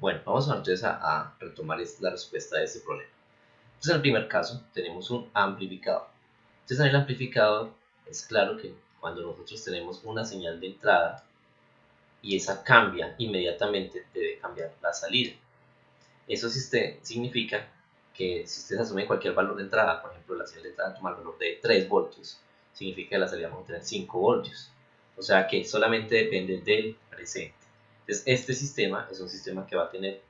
Bueno, vamos entonces a retomar la respuesta de este problema. Entonces, en el primer caso, tenemos un amplificador. Entonces, en el amplificador es claro que cuando nosotros tenemos una señal de entrada y esa cambia, inmediatamente debe cambiar la salida. Eso significa que si ustedes asumen cualquier valor de entrada, por ejemplo, la señal de entrada toma el valor de 3 voltios, significa que la salida vamos a tener 5 voltios. O sea que solamente depende del presente. Entonces, este sistema es un sistema que va a tener,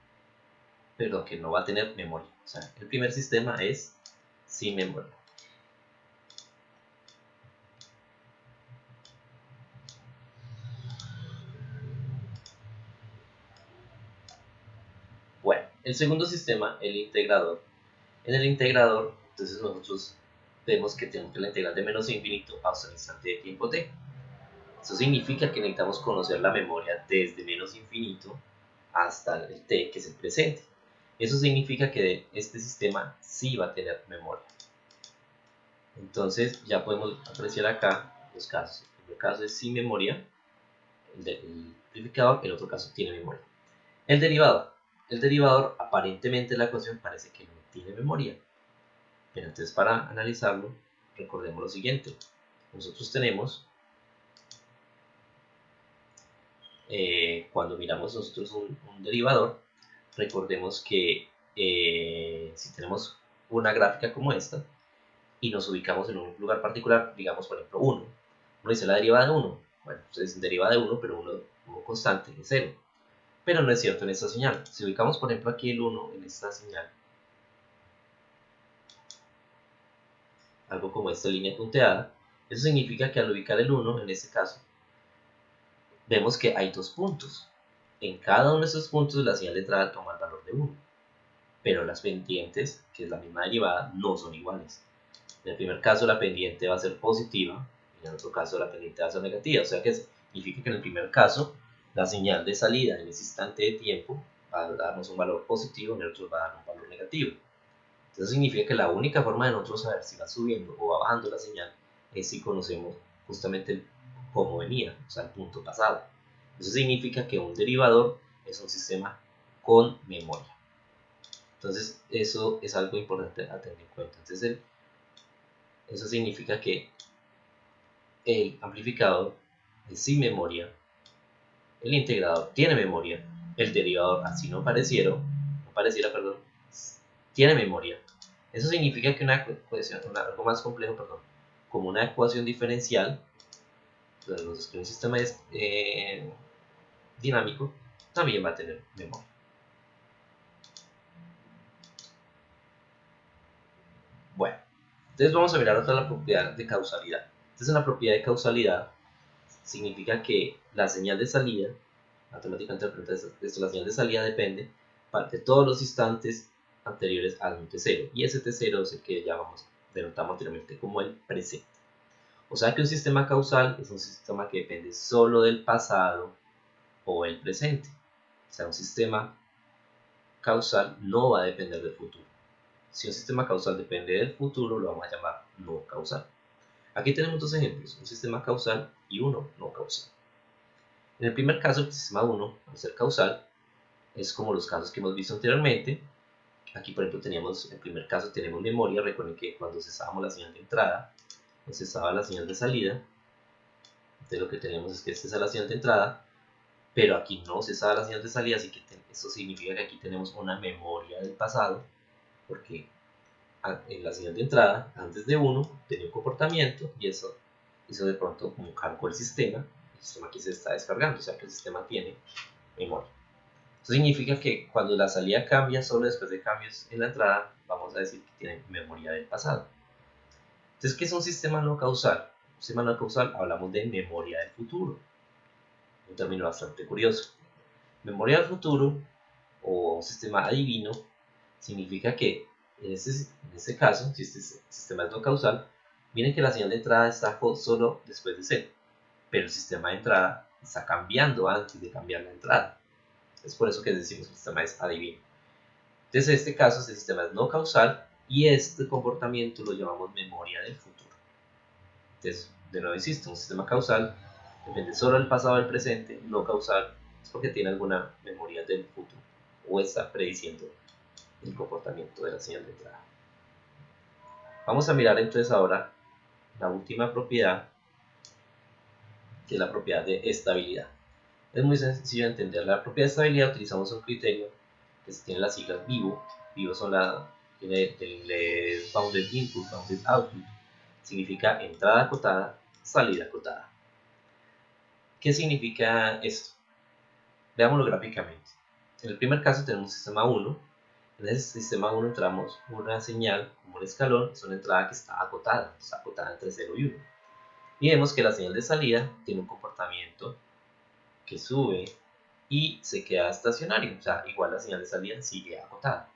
pero que no va a tener memoria. O sea, el primer sistema es sin memoria. Bueno, el segundo sistema, el integrador. En el integrador, entonces nosotros vemos que tenemos que la integral de menos infinito hasta el instante de tiempo t. Eso significa que necesitamos conocer la memoria desde menos infinito hasta el t, que es el presente. Eso significa que este sistema sí va a tener memoria. Entonces ya podemos apreciar acá los casos. El primer caso es sin memoria, el del amplificador, el otro caso tiene memoria. El derivador. El derivador, aparentemente la ecuación parece que no tiene memoria. Pero entonces, para analizarlo, recordemos lo siguiente. Nosotros tenemos, cuando miramos nosotros un derivador, recordemos que si tenemos una gráfica como esta y nos ubicamos en un lugar particular, digamos por ejemplo 1, uno dice la derivada de 1, bueno, pues es derivada de 1, pero 1 constante, es 0. Pero no es cierto en esta señal. Si ubicamos por ejemplo aquí el 1 en esta señal, algo como esta línea punteada, eso significa que al ubicar el 1 en este caso, vemos que hay dos puntos. En cada uno de esos puntos la señal de entrada toma el valor de 1, pero las pendientes, que es la misma derivada, no son iguales. En el primer caso la pendiente va a ser positiva y en el otro caso la pendiente va a ser negativa, o sea que significa que en el primer caso la señal de salida en ese instante de tiempo va a darnos un valor positivo, en el otro va a dar un valor negativo. Eso significa que la única forma de nosotros saber si va subiendo o va bajando la señal es si conocemos justamente cómo venía, o sea, el punto pasado. Eso significa que un derivador es un sistema con memoria. Entonces, eso es algo importante a tener en cuenta. Entonces, eso significa que el amplificador es sin memoria, el integrador tiene memoria, el derivador, así no pareciera, tiene memoria. Eso significa que una ecuación, algo más complejo, como una ecuación diferencial, entonces que un sistema dinámico también va a tener memoria. Bueno, entonces vamos a mirar otra la propiedad de causalidad. Entonces, la propiedad de causalidad significa que la señal de salida, matemáticamente la señal de salida depende de todos los instantes anteriores al T0, y ese T0 es el que denotamos anteriormente como el presente. O sea que un sistema causal es un sistema que depende solo del pasado o el presente. O sea, un sistema causal no va a depender del futuro. Si un sistema causal depende del futuro, lo vamos a llamar no causal. Aquí tenemos dos ejemplos, un sistema causal y uno no causal. En el primer caso, el sistema 1, al ser causal, es como los casos que hemos visto anteriormente. Aquí, por ejemplo, en el primer caso tenemos memoria. Recuerden que cuando cesábamos la señal de entrada, cesaba la señal de salida. Entonces lo que tenemos es que cesa la señal de entrada, pero aquí no cesaba la señal de salida, así que eso significa que aquí tenemos una memoria del pasado, porque en la señal de entrada, antes de 1, tenía un comportamiento y eso hizo de pronto como cargó el sistema aquí se está descargando, o sea que el sistema tiene memoria. Eso significa que cuando la salida cambia, solo después de cambios en la entrada, vamos a decir que tiene memoria del pasado. Entonces, ¿qué es un sistema no causal? Un sistema no causal, hablamos de memoria del futuro. Un término bastante curioso. Memoria del futuro o un sistema adivino significa que en este caso, si este sistema es no causal, miren que la señal de entrada está solo después de 0, pero el sistema de entrada está cambiando antes de cambiar la entrada. Es por eso que decimos que el sistema es adivino. Entonces, en este caso, este sistema es no causal y este comportamiento lo llamamos memoria del futuro. Entonces, de nuevo insisto, un sistema causal depende solo del pasado o del presente, no causal es porque tiene alguna memoria del futuro o está prediciendo el comportamiento de la señal de entrada. Vamos a mirar entonces ahora la última propiedad, que es la propiedad de estabilidad. Es muy sencillo de entender. La propiedad de estabilidad utilizamos un criterio que tiene las siglas VIVO. VIVO son el Bounded Input, Bounded Output. Significa entrada acotada, salida acotada. ¿Qué significa esto? Veámoslo gráficamente. En el primer caso tenemos un sistema 1. En ese sistema 1 entramos una señal como un escalón, es una entrada que está acotada entre 0 y 1. Y vemos que la señal de salida tiene un comportamiento que sube y se queda estacionario, o sea, igual la señal de salida sigue acotada.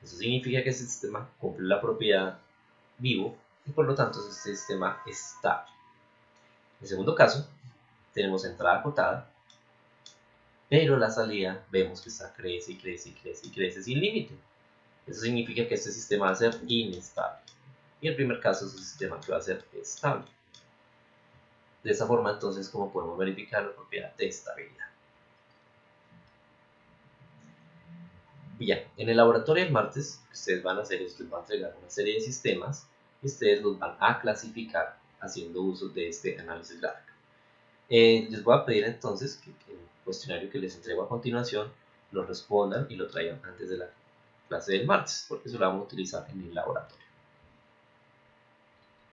Eso significa que ese sistema cumple la propiedad vivo y por lo tanto es un sistema estable. En el segundo caso, tenemos entrada acotada, pero la salida vemos que crece y crece y crece y crece sin límite. Eso significa que este sistema va a ser inestable. Y el primer caso es un sistema que va a ser estable. De esa forma, entonces, como podemos verificar la propiedad de estabilidad. Bien, en el laboratorio del martes, lo que ustedes van a hacer es que les van a entregar una serie de sistemas y ustedes los van a clasificar haciendo uso de este análisis gráfico. Les voy a pedir entonces que el cuestionario que les entrego a continuación lo respondan y lo traigan antes de la clase del martes, porque eso lo vamos a utilizar en el laboratorio.